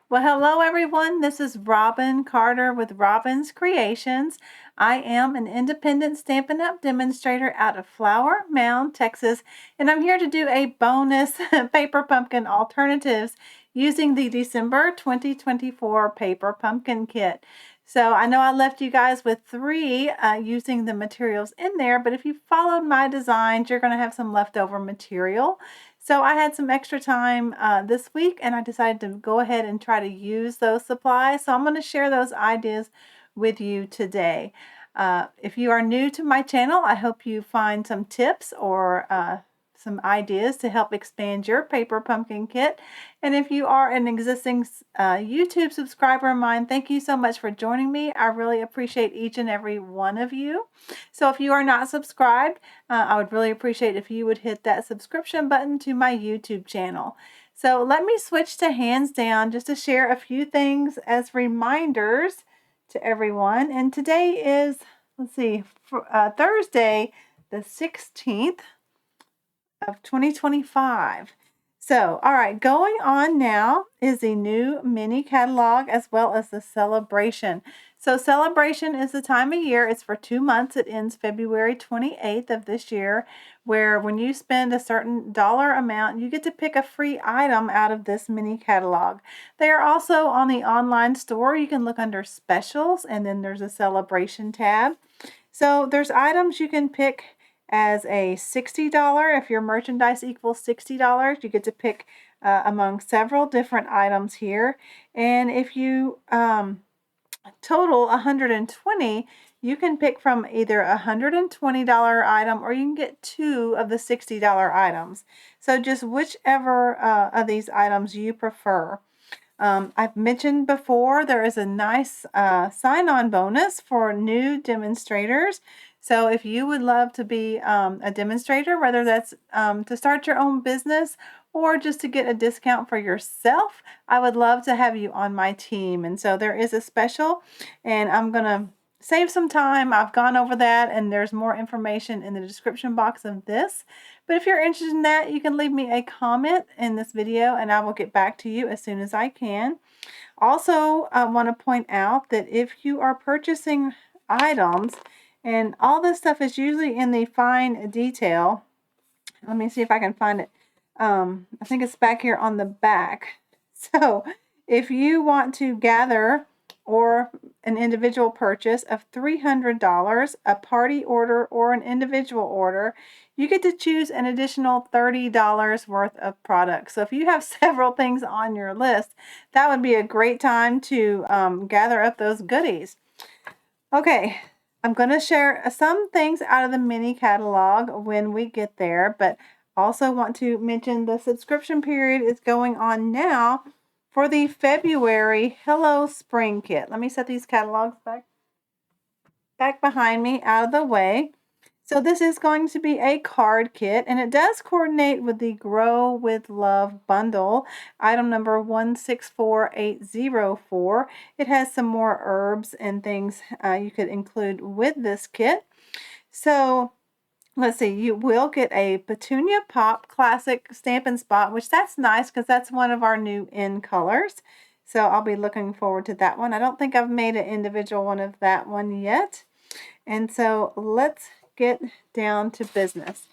Well, hello everyone. This is Robin Carter with Robin's Creations. I am an independent Stampin' Up! Demonstrator out of Flower Mound, Texas, and I'm here to do a bonus paper pumpkin alternatives using the December 2024 paper pumpkin kit. So I know I left you guys with three using the materials in there, but if you followed my designs, you're going to have some leftover material. So I had some extra time this week and I decided to go ahead and try to use those supplies. So I'm going to share those ideas with you today. If you are new to my channel, I hope you find some tips or some ideas to help expand your paper pumpkin kit. And if you are an existing YouTube subscriber of mine, thank you so much for joining me. I really appreciate each and every one of you. So if you are not subscribed, I would really appreciate if you would hit that subscription button to my YouTube channel. So let me switch to hands down just to share a few things as reminders to everyone. And today is, let's see, Thursday, the 16th of 2025. So, all right, going on now is the new mini catalog as well as the celebration. So celebration is the time of year. It's for 2 months. It ends February 28th of this year, where when you spend a certain dollar amount, you get to pick a free item out of this mini catalog. They are also on the online store. You can look under specials and then there's a celebration tab. So there's items you can pick as a $60. If your merchandise equals $60, you get to pick among several different items here. And if you total 120, you can pick from either a $120 item or you can get two of the $60 items. So just whichever of these items you prefer. I've mentioned before there is a nice sign-on bonus for new demonstrators. So if you would love to be a demonstrator, whether that's to start your own business or just to get a discount for yourself, I would love to have you on my team. And so there is a special, and I'm going to save some time. I've gone over that, and there's more information in the description box of this. But if you're interested in that, you can leave me a comment in this video, and I will get back to you as soon as I can. Also, I want to point out that if you are purchasing items, and all this stuff is usually in the fine detail. Let me see if I can find it. I think it's back here on the back. So if you want to gather or an individual purchase of $300, a party order or an individual order, you get to choose an additional $30 worth of products. So if you have several things on your list, that would be a great time to gather up those goodies. Okay, I'm going to share some things out of the mini catalog when we get there, but also want to mention the subscription period is going on now for the February Hello Spring Kit. Let me set these catalogs back behind me out of the way. So this is going to be a card kit, and it does coordinate with the Grow with Love bundle, item number 164804. It has some more herbs and things you could include with this kit. So let's see, you will get a Petunia Pop Classic Stampin' Spot, which that's nice because that's one of our new in colors. So I'll be looking forward to that one. I don't think I've made an individual one of that one yet. And so let's get down to business.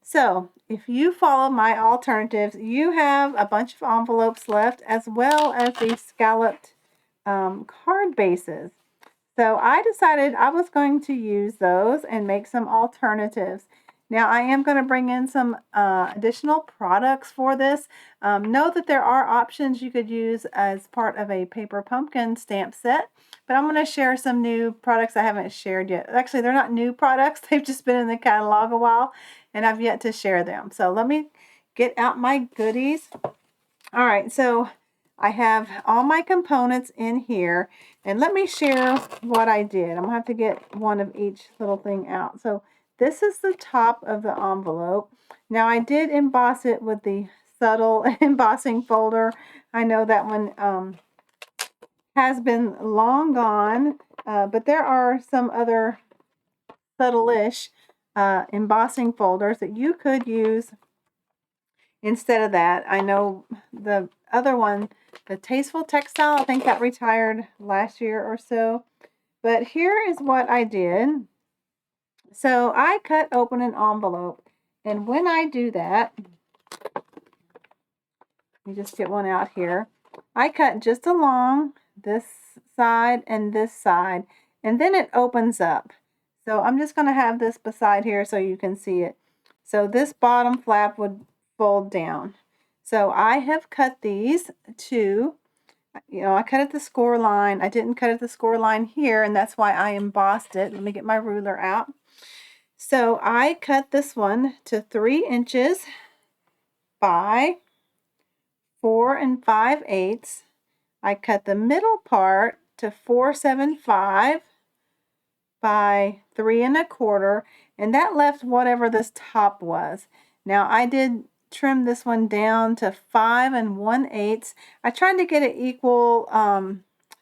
So if you follow my alternatives, you have a bunch of envelopes left as well as the scalloped card bases. So I decided I was going to use those and make some alternatives. Now I am going to bring in some additional products for this. Know that there are options you could use as part of a paper pumpkin stamp set, but I'm going to share some new products I haven't shared yet. Actually, they're not new products. They've just been in the catalog a while, and I've yet to share them. So let me get out my goodies. All right, so I have all my components in here, and let me share what I did. I'm going to have to get one of each little thing out. So this is the top of the envelope. Now I did emboss it with the subtle embossing folder. I know that one has been long gone, but there are some other subtle-ish embossing folders that you could use instead of that. I know the other one, the Tasteful Textile, I think that retired last year or so. But here is what I did. So I cut open an envelope, and when I do that, let me just get one out here. I cut just along this side and this side, and then it opens up. So I'm just going to have this beside here so you can see it. So this bottom flap would fold down. So I have cut these to, I cut at the score line. I didn't cut at the score line here, and that's why I embossed it. Let me get my ruler out. So I cut this one to 3 inches by 4 5/8. I cut the middle part to 475 by 3 1/4, and that left whatever this top was. Now I did trim this one down to 5 1/8. I tried to get an equal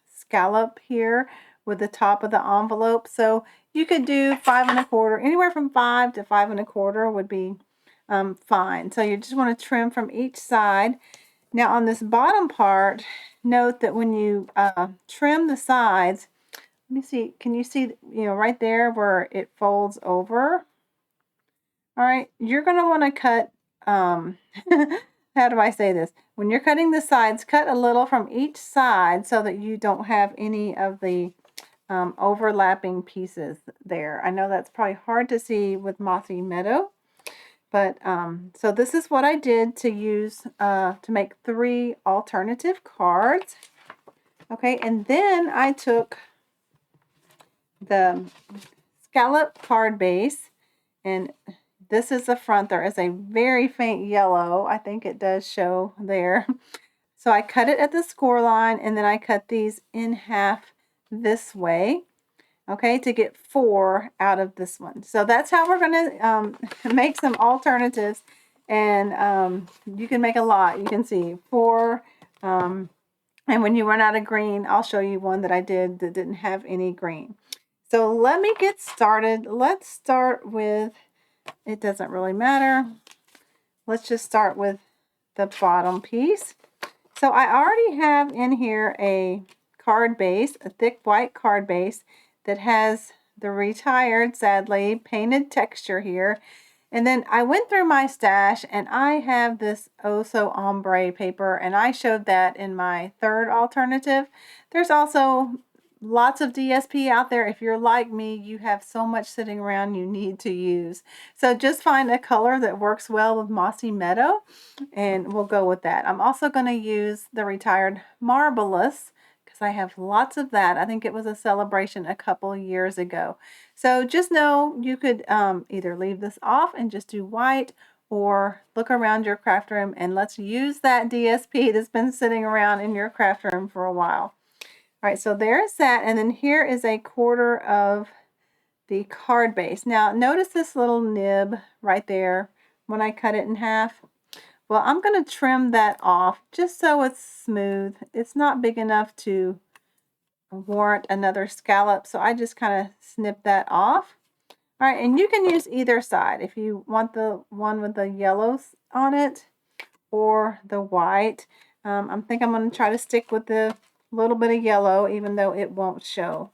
scallop here with the top of the envelope, so you could do 5 1/4, anywhere from 5 to 5 1/4 would be fine. So you just want to trim from each side. Now on this bottom part, note that when you trim the sides, let me see, can you see, right there where it folds over? All right, you're going to want to cut, how do I say this? When you're cutting the sides, cut a little from each side so that you don't have any of the overlapping pieces there. I know that's probably hard to see with Mossy Meadow. But so this is what I did to use to make 3 alternative cards. Okay, and then I took the scallop card base, and this is the front. There is a very faint yellow. I think it does show there. So I cut it at the score line, and then I cut these in half this way. Okay, to get 4 out of this one. So that's how we're going to make some alternatives, and you can make a lot. You can see 4, and when you run out of green, I'll show you one that I did that didn't have any green. So let me get started. Let's start with, it doesn't really matter. Let's just start with the bottom piece. So I already have in here a card base, a thick white card base, that has the retired, sadly, painted texture here. And then I went through my stash, and I have this Oh So Ombre paper, and I showed that in my third alternative. There's also lots of DSP out there. If you're like me, you have so much sitting around you need to use. So just find a color that works well with Mossy Meadow, and we'll go with that. I'm also going to use the retired Marvelous, I have lots of that. I think it was a celebration a couple years ago. So just know you could either leave this off and just do white, or look around your craft room and let's use that DSP that's been sitting around in your craft room for a while. All right, so there's that. And then here is a quarter of the card base. Now notice this little nib right there when I cut it in half. Well, I'm going to trim that off just so it's smooth. It's not big enough to warrant another scallop, so I just kind of snip that off. All right, and you can use either side if you want the one with the yellows on it or the white. I think I'm going to try to stick with the little bit of yellow, even though it won't show.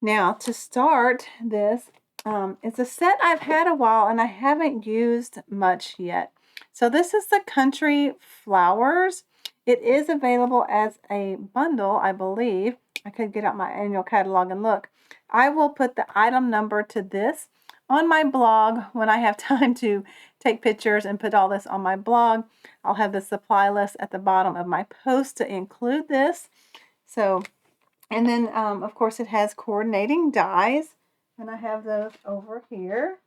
Now, to start this, it's a set I've had a while and I haven't used much yet. So this is the Country Flowers. It is available as a bundle, I believe. I could get out my annual catalog and look. I will put the item number to this on my blog when I have time to take pictures and put all this on my blog. I'll have the supply list at the bottom of my post to include this. So, and then of course it has coordinating dies, and I have those over here.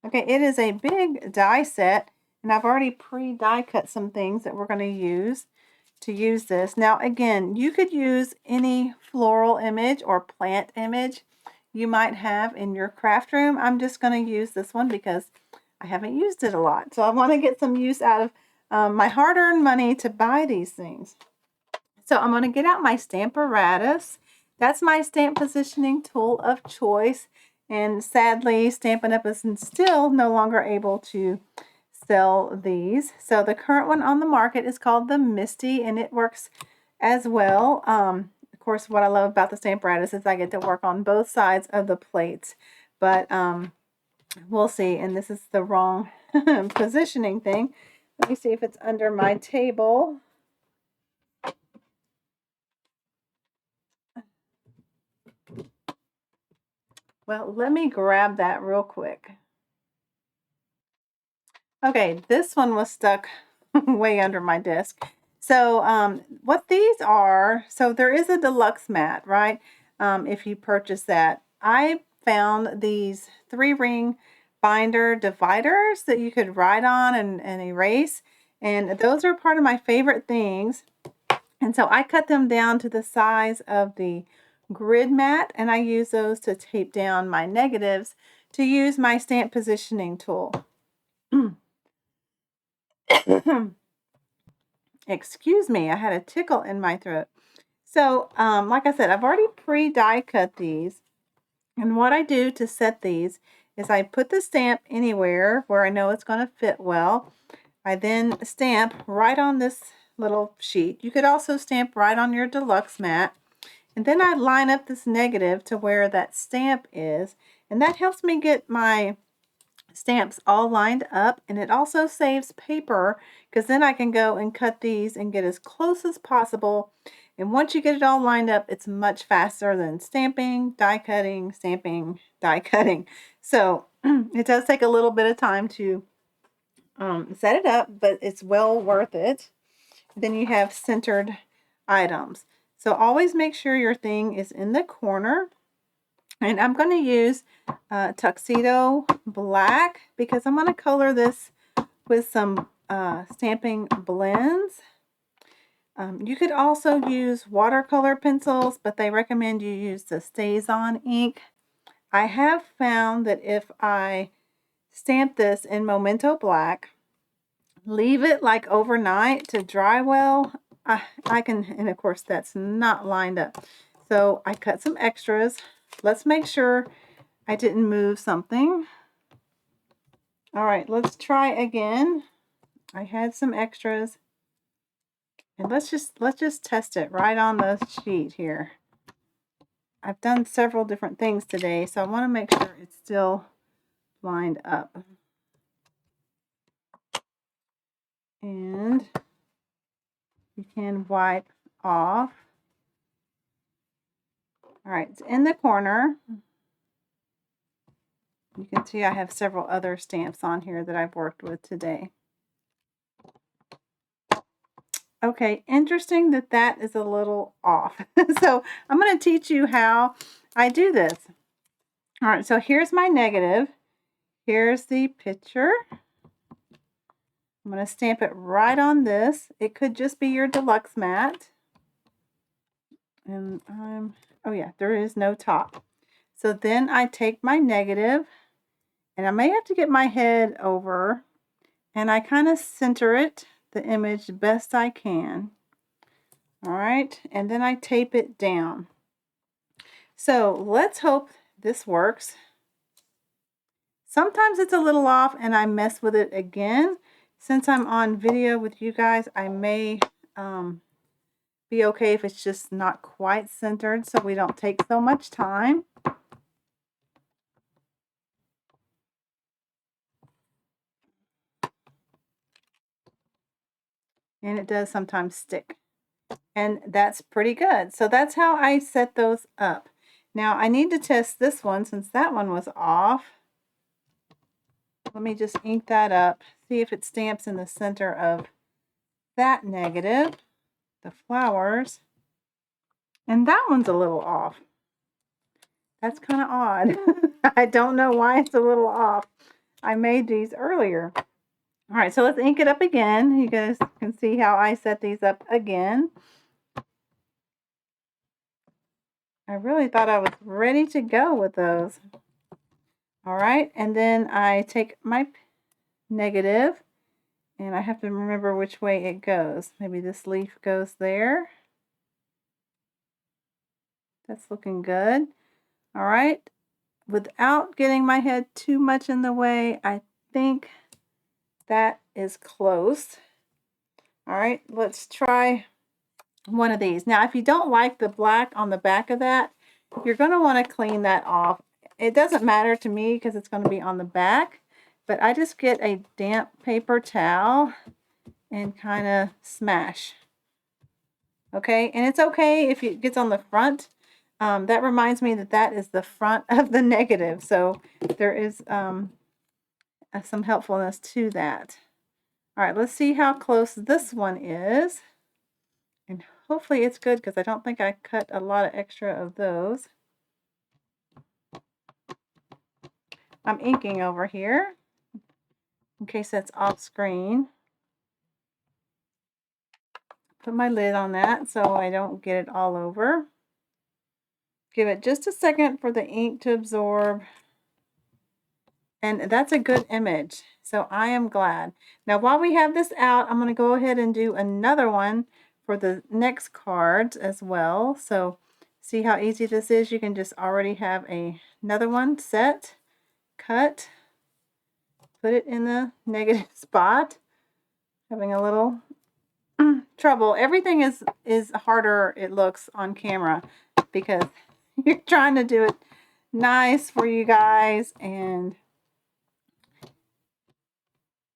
Okay, it is a big die set, and I've already pre-die cut some things that we're going to use this. Now again, you could use any floral image or plant image you might have in your craft room. I'm just going to use this one because I haven't used it a lot. So I want to get some use out of my hard-earned money to buy these things. So I'm going to get out my Stamparatus. That's my stamp positioning tool of choice. And sadly, Stampin' Up! Is still no longer able to sell these. So the current one on the market is called the Misty, and it works as well. Of course, what I love about the Stamparatus is I get to work on both sides of the plates, but we'll see. And this is the wrong positioning thing. Let me see if it's under my table. Well, let me grab that real quick. Okay, this one was stuck way under my desk. So what these are, so there is a deluxe mat, right? If you purchase that. I found these 3-ring binder dividers that you could write on and erase. And those are part of my favorite things. And so I cut them down to the size of the grid mat, and I use those to tape down my negatives to use my stamp positioning tool. Excuse me, I had a tickle in my throat. So, like I said, I've already pre-die cut these. And what I do to set these is I put the stamp anywhere where I know it's going to fit well. I then stamp right on this little sheet. You could also stamp right on your deluxe mat. And then I line up this negative to where that stamp is. And that helps me get my stamps all lined up, and it also saves paper because then I can go and cut these and get as close as possible. And once you get it all lined up, it's much faster than stamping, die cutting, stamping, die cutting. So it does take a little bit of time to set it up, but it's well worth it. Then you have centered items. So always make sure your thing is in the corner. And I'm going to use Tuxedo Black because I'm going to color this with some stamping blends. You could also use watercolor pencils, but they recommend you use the StazOn ink. I have found that if I stamp this in Memento Black, leave it like overnight to dry well, I can, and of course that's not lined up. So I cut some extras. Let's make sure I didn't move something. All right, let's try again. I had some extras. And let's just test it right on the sheet here. I've done several different things today, so I want to make sure it's still lined up. And you can wipe off. All right, it's in the corner. You can see I have several other stamps on here that I've worked with today. Okay, interesting that that is a little off. So I'm going to teach you how I do this. All right, so here's my negative. Here's the picture. I'm going to stamp it right on this. It could just be your deluxe mat. And oh yeah, there is no top. So then I take my negative, and I may have to get my head over, and I kind of center it, the image, best I can. All right, and then I tape it down. So let's hope this works. Sometimes it's a little off and I mess with it again. Since I'm on video with you guys, I may be okay if it's just not quite centered so we don't take so much time. And it does sometimes stick. And that's pretty good. So that's how I set those up. Now I need to test this one since that one was off. Let me just ink that up, see if it stamps in the center of that negative, the flowers. And that one's a little off. That's kind of odd. I don't know why it's a little off. I made these earlier. All right, so let's ink it up again. You guys can see how I set these up again. I really thought I was ready to go with those. All right, and then I take my negative, and I have to remember which way it goes. Maybe this leaf goes there. That's looking good. All right, without getting my head too much in the way, I think That is close. All right, let's try one of these. Now, if you don't like the black on the back of that, you're going to want to clean that off. It doesn't matter to me because it's going to be on the back, but I just get a damp paper towel and kind of smash. Okay, and it's okay if it gets on the front. That reminds me that that is the front of the negative, so there is some helpfulness to that. All right, let's see how close this one is. And hopefully it's good because I don't think I cut a lot of extra of those. I'm inking over here in case that's off screen. Put my lid on that so I don't get it all over. Give it just a second for the ink to absorb. And that's a good image. So I am glad. Now while we have this out, I'm going to go ahead and do another one for the next cards as well. So see how easy this is? You can just already have another one set, cut, put it in the negative spot. Having a little trouble. Everything is harder, it looks, on camera because you're trying to do it nice for you guys, and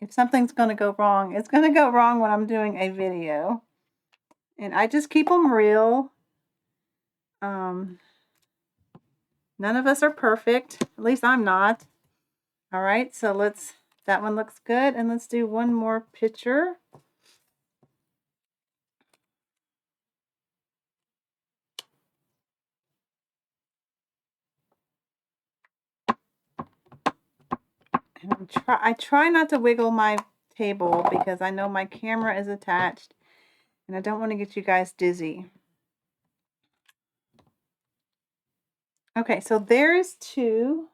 if something's going to go wrong, it's going to go wrong when I'm doing a video. And I just keep them real. None of us are perfect. At least I'm not. All right, so that one looks good. And let's do one more picture. And I try not to wiggle my table because I know my camera is attached and I don't want to get you guys dizzy. Okay, so there's two.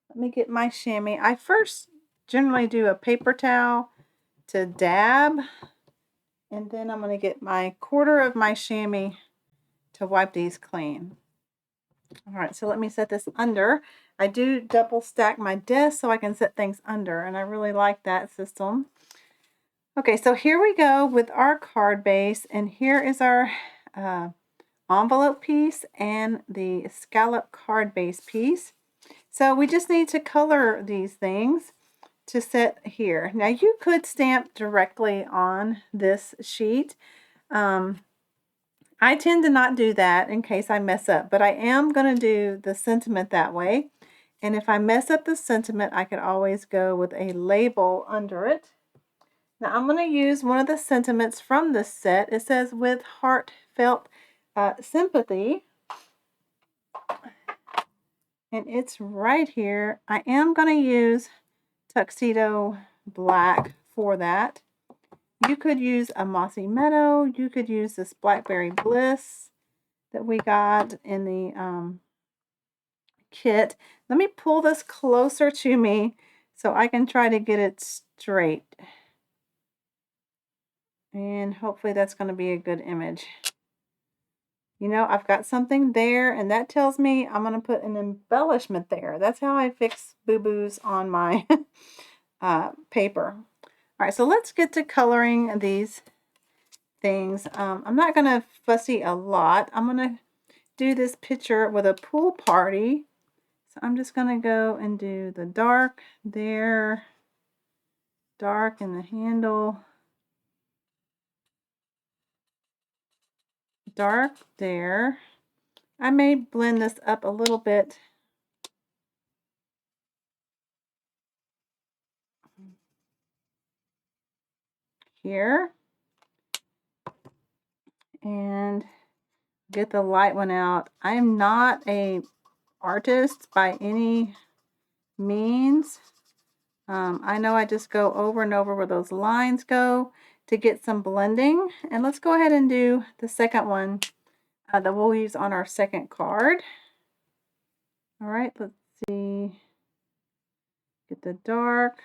Let me get my chamois. I first generally do a paper towel to dab, and then I'm going to get my quarter of my chamois to wipe these clean. All right, so let me set this under. I do double stack my desk so I can set things under, and I really like that system. Okay, so here we go with our card base, and here is our envelope piece and the scallop card base piece. So we just need to color these things to set here. Now you could stamp directly on this sheet. I tend to not do that in case I mess up, but I am going to do the sentiment that way. And if I mess up the sentiment, I could always go with a label under it. Now I'm going to use one of the sentiments from this set. It says, with heartfelt sympathy. And it's right here. I am going to use tuxedo black for that. You could use a mossy meadow. You could use this blackberry bliss that we got in the kit. Let me pull this closer to me so I can try to get it straight. And hopefully that's going to be a good image. You know, I've got something there, and that tells me I'm going to put an embellishment there. That's how I fix boo-boos on my paper. All right, so let's get to coloring these things. I'm not going to fussy a lot. I'm going to do this picture with a pool party. So I'm just going to go and do the dark there, dark in the handle, dark there. I may blend this up a little bit here and get the light one out. I am not an artist by any means. I know I just go over and over where those lines go to get some blending. And let's go ahead and do the second one that we'll use on our second card. All right, let's see. Get the dark.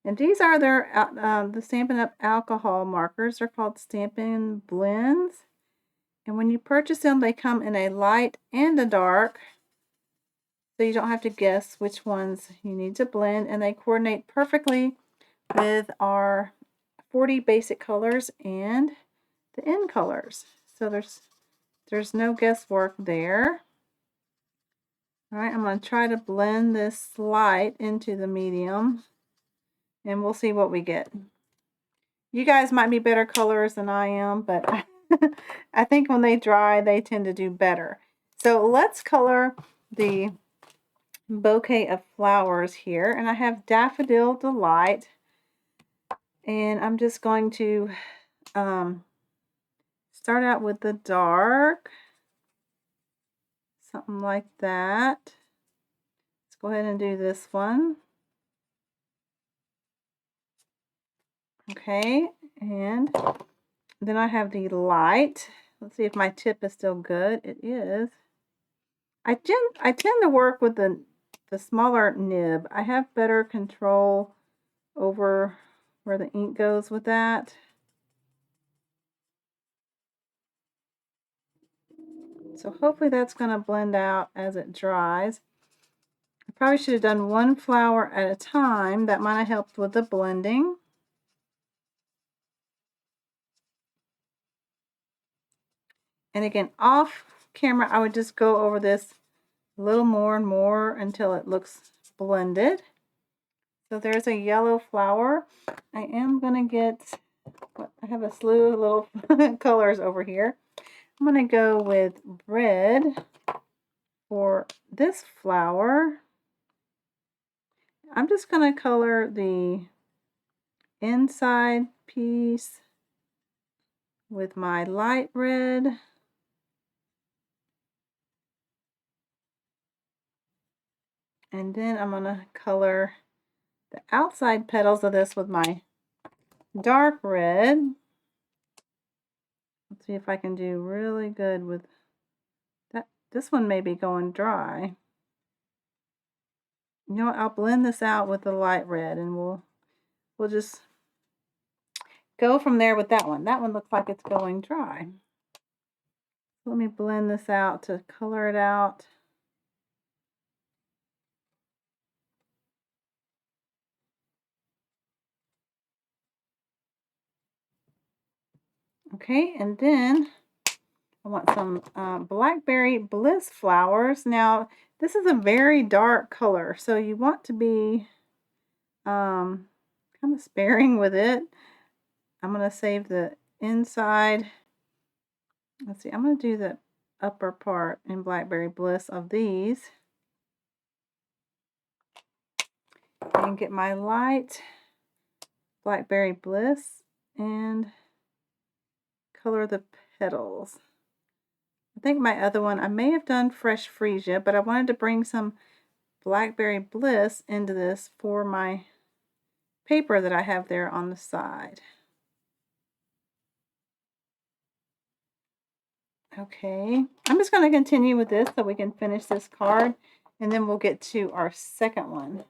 And these are the Stampin' Up! Alcohol markers. They're called Stampin' Blends. And when you purchase them, they come in a light and a dark. So you don't have to guess which ones you need to blend. And they coordinate perfectly with our 40 basic colors and the end colors. So there's no guesswork there. All right, I'm going to try to blend this light into the medium, and we'll see what we get. You guys might be better colors than I am, but I think when they dry, they tend to do better. So let's color the bouquet of flowers here, and I have Daffodil Delight, and I'm just going to start out with the dark, something like that. Let's go ahead and do this one. Okay, and then I have the light. Let's see if my tip is still good. It is. I tend to work with the smaller nib. I have better control over where the ink goes with that. So hopefully that's going to blend out as it dries. I probably should have done one flower at a time. That might have helped with the blending. And again, off camera, I would just go over this a little more and more until it looks blended. So there's a yellow flower. I am going to get, I have a slew of little colors over here. I'm going to go with red for this flower. I'm just going to color the inside piece with my light red. And then I'm going to color the outside petals of this with my dark red. Let's see if I can do really good with that. This one may be going dry. You know what? I'll blend this out with the light red, and we'll just go from there with that one. That one looks like it's going dry. Let me blend this out to color it out. Okay, and then I want some Blackberry Bliss flowers. Now, this is a very dark color, so you want to be kind of sparing with it. I'm going to save the inside. Let's see, I'm going to do the upper part in Blackberry Bliss of these. And get my light Blackberry Bliss and color the petals. I think my other one, I may have done Fresh Freesia, but I wanted to bring some Blackberry Bliss into this for my paper that I have there on the side. Okay, I'm just going to continue with this so we can finish this card, and then we'll get to our second one.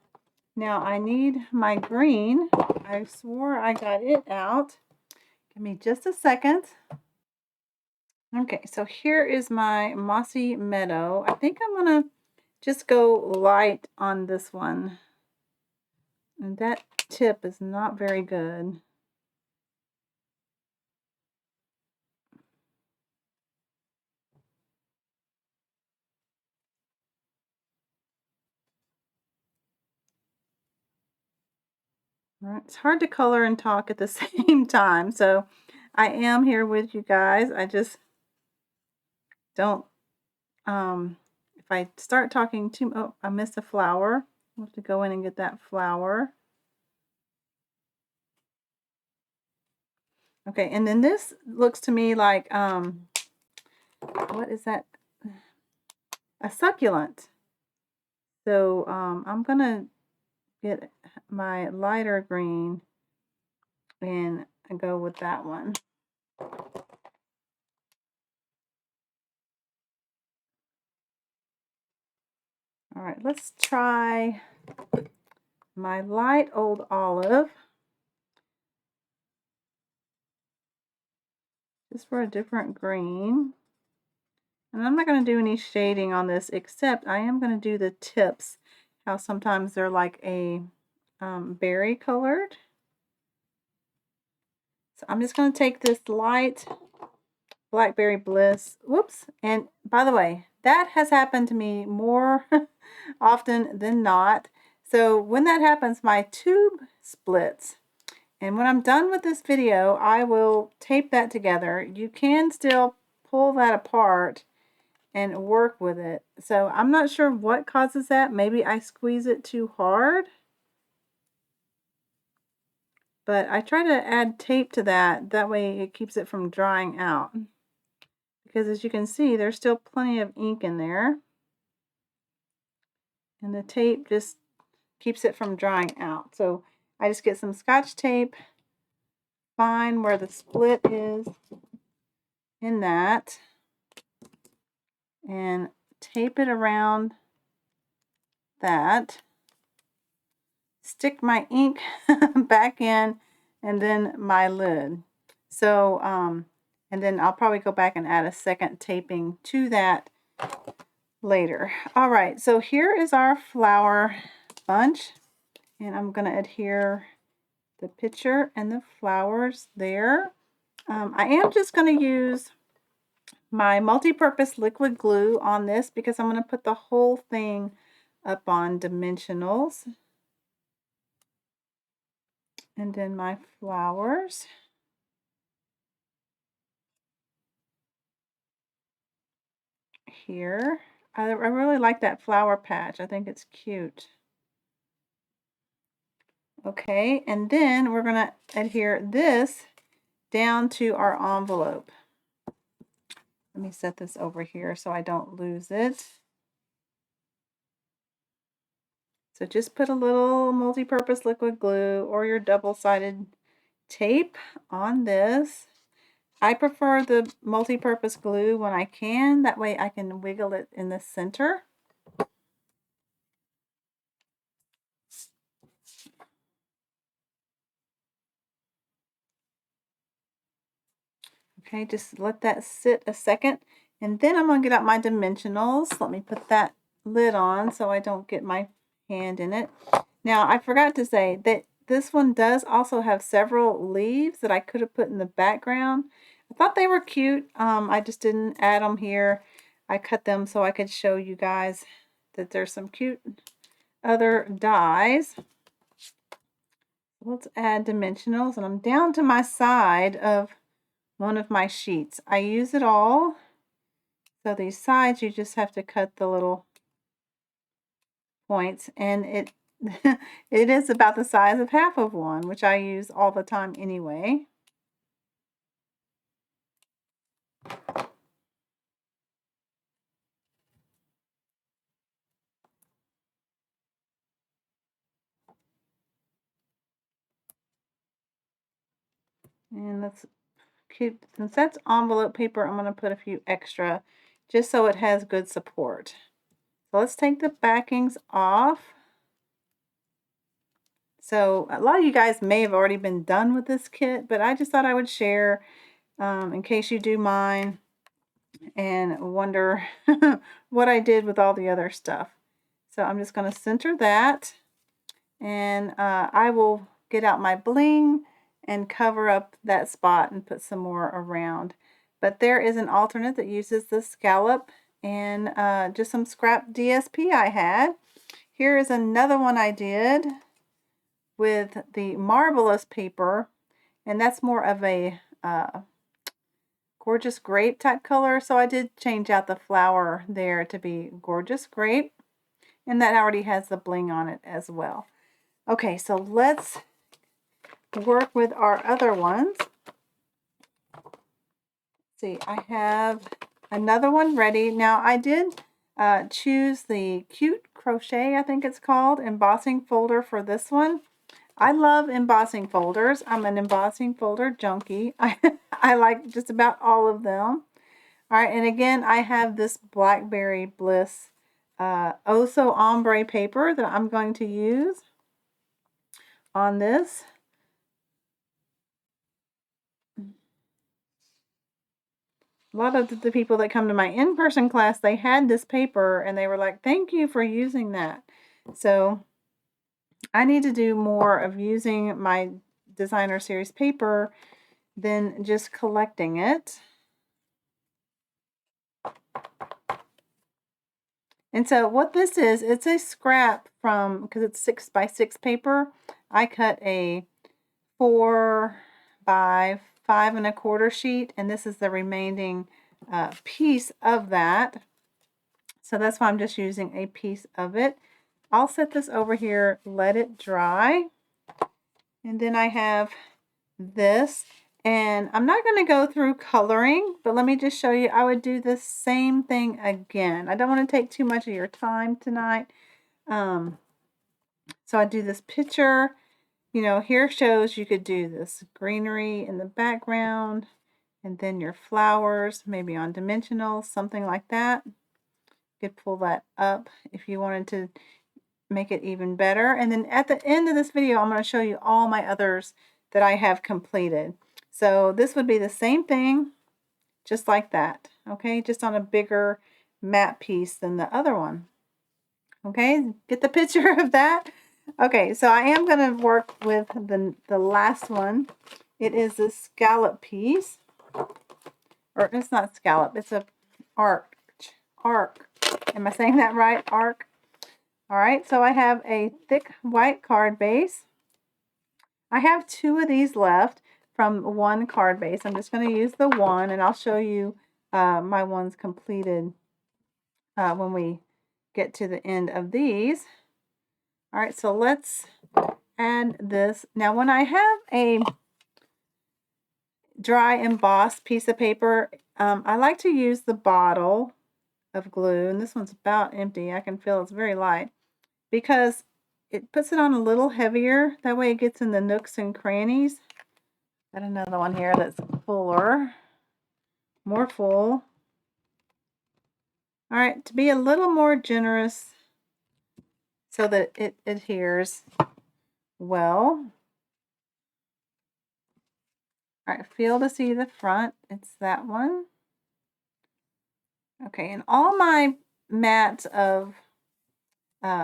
Now I need my green. I swore I got it out. Give me just a second. Okay, so here is my Mossy Meadow. I think I'm going to just go light on this one. And that tip is not very good. All right, it's hard to color and talk at the same time, so I am here with you guys. I just don't, if I start talking too, oh, I missed a flower. I'll have to go in and get that flower. Okay, and then this looks to me like, what is that? A succulent. So I'm gonna get my lighter green and go with that one. All right, let's try my light old olive. Just for a different green. And I'm not going to do any shading on this, except I am going to do the tips. How sometimes they're like a berry colored. So I'm just going to take this light Blackberry Bliss. Whoops. And by the way, that has happened to me more often than not. So when that happens, my tube splits. And when I'm done with this video, I will tape that together. You can still pull that apart and work with it. So I'm not sure what causes that. Maybe I squeeze it too hard. But I try to add tape to that. That way it keeps it from drying out. Because as you can see, there's still plenty of ink in there. And the tape just keeps it from drying out. So I just get some Scotch tape, find where the split is in that, and tape it around that. Stick my ink back in, and then my lid. So, and then I'll probably go back and add a second taping to that later. All right, so here is our flower bunch, and I'm going to adhere the picture and the flowers there. I am just going to use my multi-purpose liquid glue on this because I'm going to put the whole thing up on dimensionals. And then my flowers. Here. I really like that flower patch. I think it's cute. Okay, and then we're going to adhere this down to our envelope. Let me set this over here so I don't lose it. So just put a little multi-purpose liquid glue or your double-sided tape on this. I prefer the multi-purpose glue when I can. That way I can wiggle it in the center. Okay, just let that sit a second. And then I'm going to get out my dimensionals. Let me put that lid on so I don't get my hand in it. Now, I forgot to say that this one does also have several leaves that I could have put in the background. I thought they were cute. I just didn't add them here. I cut them so I could show you guys that there's some cute other dies. Let's add dimensionals, and I'm down to my side of one of my sheets. I use it all. So these sides, you just have to cut the little points, and it it is about the size of half of one, which I use all the time anyway. And let's keep, since that's envelope paper, I'm going to put a few extra just so it has good support. So let's take the backings off. So a lot of you guys may have already been done with this kit, but I just thought I would share in case you do mine and wonder what I did with all the other stuff. So I'm just going to center that, and I will get out my bling and cover up that spot and put some more around. But there is an alternate that uses the scallop and just some scrap DSP I had. Here is another one I did with the Marvelous paper, and that's more of a Gorgeous Grape type color. So I did change out the flower there to be Gorgeous Grape, and that already has the bling on it as well. Okay, so let's work with our other ones. See, I have another one ready. Now I did choose the Cute Crochet, I think it's called, embossing folder for this one. I love embossing folders. I'm an embossing folder junkie. I like just about all of them. All right, and again, I have this Blackberry Bliss Oh So Ombre paper that I'm going to use on this. A lot of the people that come to my in-person class, they had this paper and they were like, thank you for using that. So I need to do more of using my designer series paper than just collecting it. And so what this is, it's a scrap from, because it's 6x6 paper, I cut a 4x5 1/4 sheet, and this is the remaining piece of that. So that's why I'm just using a piece of it. I'll set this over here, let it dry. And then I have this. And I'm not going to go through coloring, but let me just show you. I would do the same thing again. I don't want to take too much of your time tonight. So I do this picture. You know, here shows you could do this greenery in the background, and then your flowers, maybe on dimensional, something like that. You could pull that up if you wanted to make it even better. And then at the end of this video, I'm going to show you all my others that I have completed. So this would be the same thing, just like that, okay? Just on a bigger matte piece than the other one. Okay, get the picture of that? Okay, so I am going to work with the last one. It is a scallop piece. Or it's not scallop, it's a arc. Am I saying that right? Arc. All right, so I have a thick white card base. I have 2 of these left from one card base. I'm just going to use the one, and I'll show you my ones completed when we get to the end of these. All right, so let's add this. Now, when I have a dry embossed piece of paper, I like to use the bottle of glue, and this one's about empty. I can feel it's very light, because it puts it on a little heavier. That way it gets in the nooks and crannies. Got another one here that's fuller, more full. All right, to be a little more generous so that it adheres well. All right, feel to see the front. It's that one. Okay, and all my mats of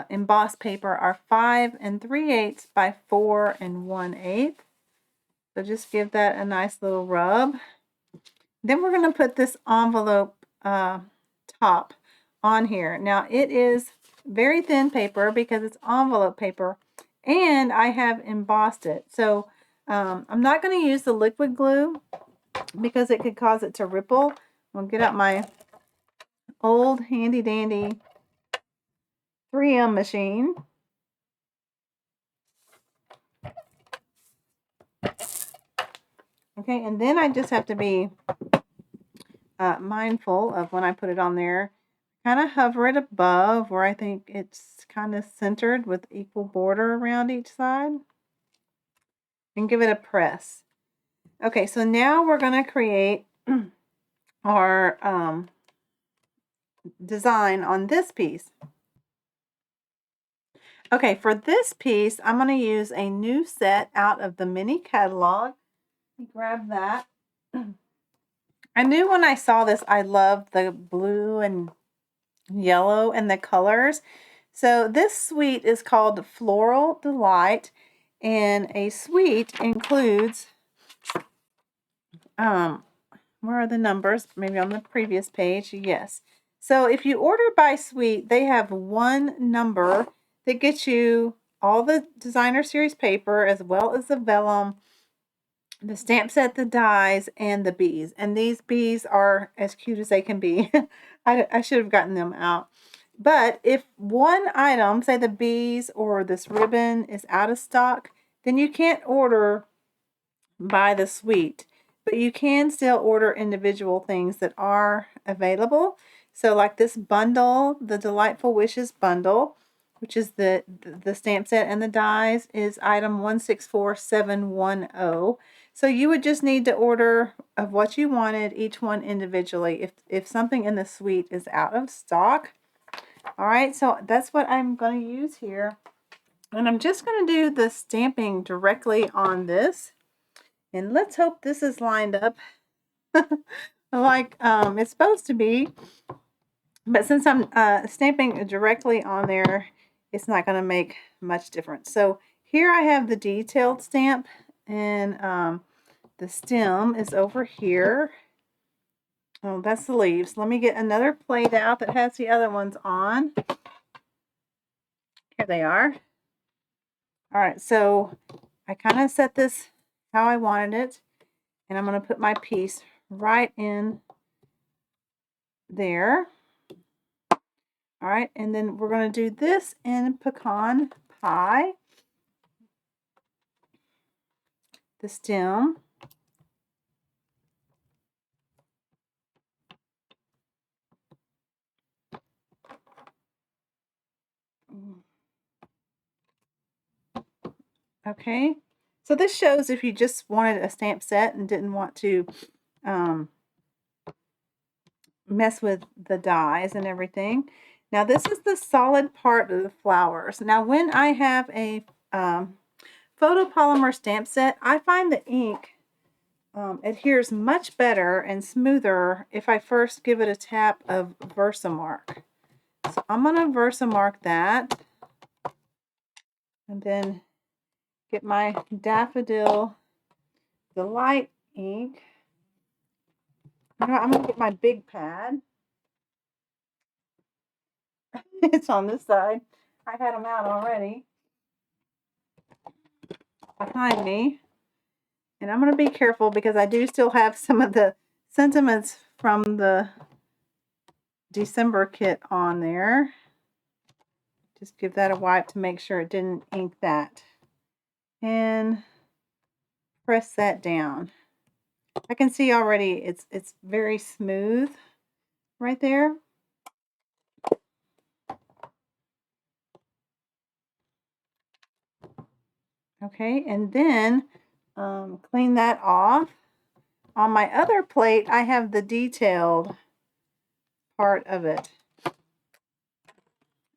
embossed paper are 5 3/8 by 4 1/8. So just give that a nice little rub. Then we're going to put this envelope top on here. Now it is very thin paper because it's envelope paper, and I have embossed it. So I'm not going to use the liquid glue because it could cause it to ripple. I'll get out my old handy dandy 3M machine. Okay, and then I just have to be mindful of when I put it on there. Kind of hover it above where I think it's kind of centered with equal border around each side. And give it a press. Okay, so now we're going to create our design on this piece. Okay, for this piece, I'm going to use a new set out of the mini catalog. Grab that. I knew when I saw this, I loved the blue and yellow and the colors. So this suite is called Floral Delight, and a suite includes, where are the numbers? Maybe on the previous page. Yes. So if you order by suite, they have one number that gets you all the designer series paper, as well as the vellum, the stamp set, the dies, and the bees. And these bees are as cute as they can be. I should have gotten them out. But if one item, say the bees or this ribbon, is out of stock, then you can't order by the suite. But you can still order individual things that are available. So like this bundle, the Delightful Wishes bundle, which is the stamp set and the dies, is item 164710. So you would just need to order of what you wanted, each one individually, if something in the suite is out of stock. All right, so that's what I'm going to use here. And I'm just going to do the stamping directly on this. And let's hope this is lined up like it's supposed to be. But since I'm stamping directly on there, it's not going to make much difference. So here I have the detailed stamp, and The stem is over here. Oh, that's the leaves. Let me get another plate out that has the other ones on. Here they are. All right, so I kind of set this how I wanted it, and I'm going to put my piece right in there. All right, and then we're going to do this in pecan pie. The stem. Okay, so this shows if you just wanted a stamp set and didn't want to mess with the dies and everything. Now this is the solid part of the flowers. Now when I have a photopolymer stamp set, I find the ink adheres much better and smoother if I first give it a tap of Versamark. So I'm going to Versamark that, and then get my Daffodil Delight ink. You know what, I'm going to get my big pad. It's on this side. I had them out already behind me. And I'm going to be careful because I do still have some of the sentiments from the December kit on there. Just give that a wipe to make sure it didn't ink that. And press that down. I can see already it's very smooth right there. Okay, and then clean that off. On my other plate, I have the detailed part of it.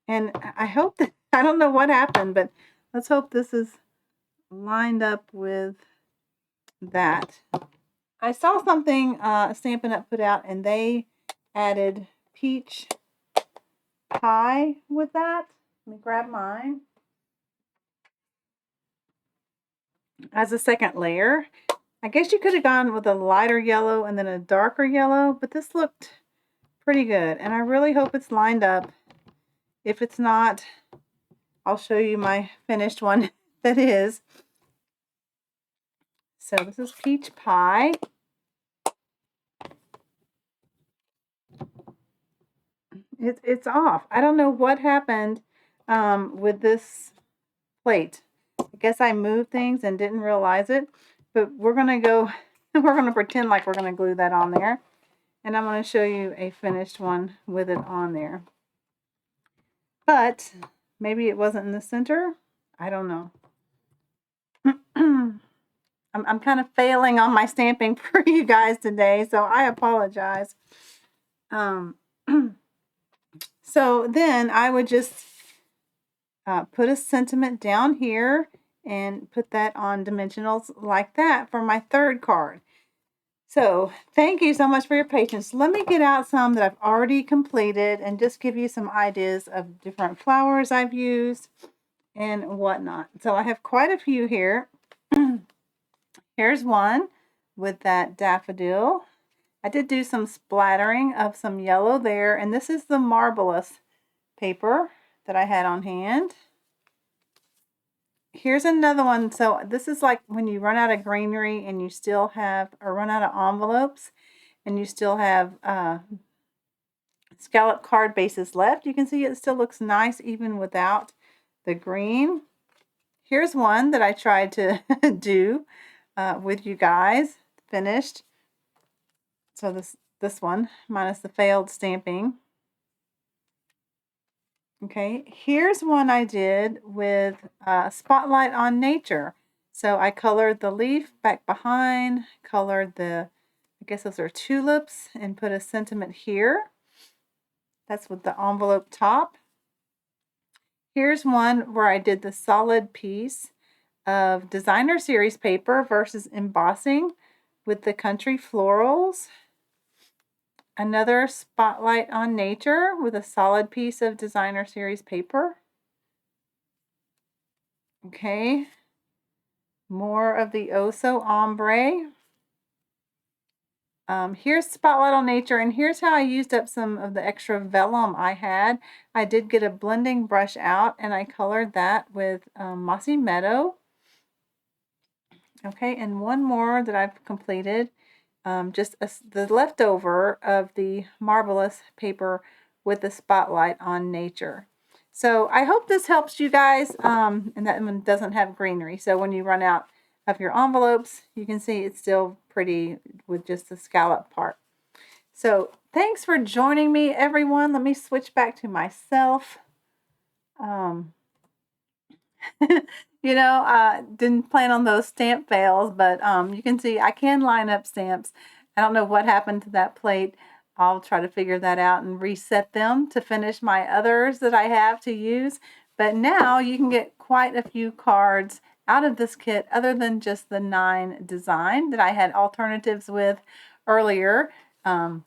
And I hope that, I don't know what happened, but let's hope this is lined up with that. I saw something Stampin' Up! Put out, and they added peach pie with that. Let me grab mine. As a second layer. I guess you could have gone with a lighter yellow and then a darker yellow, but this looked pretty good. And I really hope it's lined up. If it's not, I'll show you my finished one that is. So this is peach pie. It's off. I don't know what happened with this plate. I guess I moved things and didn't realize it. But we're going to go, we're going to pretend like we're going to glue that on there. And I'm going to show you a finished one with it on there. But maybe it wasn't in the center. I don't know. I'm kind of failing on my stamping for you guys today, so I apologize. So then I would just put a sentiment down here and put that on dimensionals like that for my third card. So thank you so much for your patience. Let me get out some that I've already completed and just give you some ideas of different flowers I've used and whatnot. So I have quite a few here. Here's one with that daffodil. I did do some splattering of some yellow there, and this is the Marvelous paper that I had on hand. Here's another one. So this is like when you run out of greenery and you still have, or run out of envelopes and you still have scallop card bases left. You can see it still looks nice even without the green. Here's one that I tried to do with you guys, finished. So this one, minus the failed stamping. Okay, here's one I did with Spotlight on Nature. So I colored the leaf back behind, colored the, I guess those are tulips, and put a sentiment here. That's with the envelope top. Here's one where I did the solid piece of designer series paper versus embossing with the country florals. Another Spotlight on Nature with a solid piece of designer series paper. Okay, more of the Oso Ombre. Here's Spotlight on Nature, and here's how I used up some of the extra vellum I had. I did get a blending brush out, and I colored that with Mossy Meadow. Okay, and one more that I've completed, the leftover of the Marvelous paper with the Spotlight on Nature. So I hope this helps you guys, and that one doesn't have greenery. So when you run out of your envelopes, you can see it's still pretty with just the scallop part. So thanks for joining me, everyone. Let me switch back to myself. Didn't plan on those stamp fails, but you can see I can line up stamps. I don't know what happened to that plate. I'll try to figure that out and reset them to finish my others that I have to use. But now you can get quite a few cards out of this kit other than just the 9 design that I had alternatives with earlier in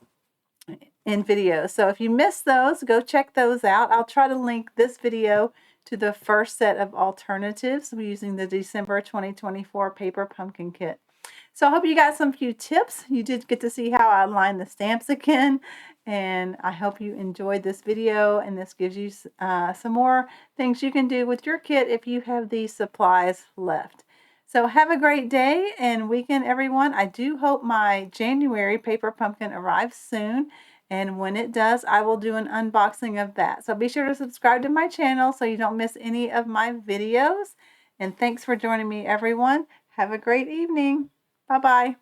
videos. So if you missed those, go check those out. I'll try to link this video to the first set of alternatives using the December 2024 paper pumpkin kit. So I hope you got some few tips. You did get to see how I line the stamps again, and I hope you enjoyed this video, and this gives you some more things you can do with your kit if you have these supplies left. So have a great day and weekend, everyone. I do hope my January paper pumpkin arrives soon. And when it does, I will do an unboxing of that. So be sure to subscribe to my channel so you don't miss any of my videos. And thanks for joining me, everyone. Have a great evening. Bye-bye.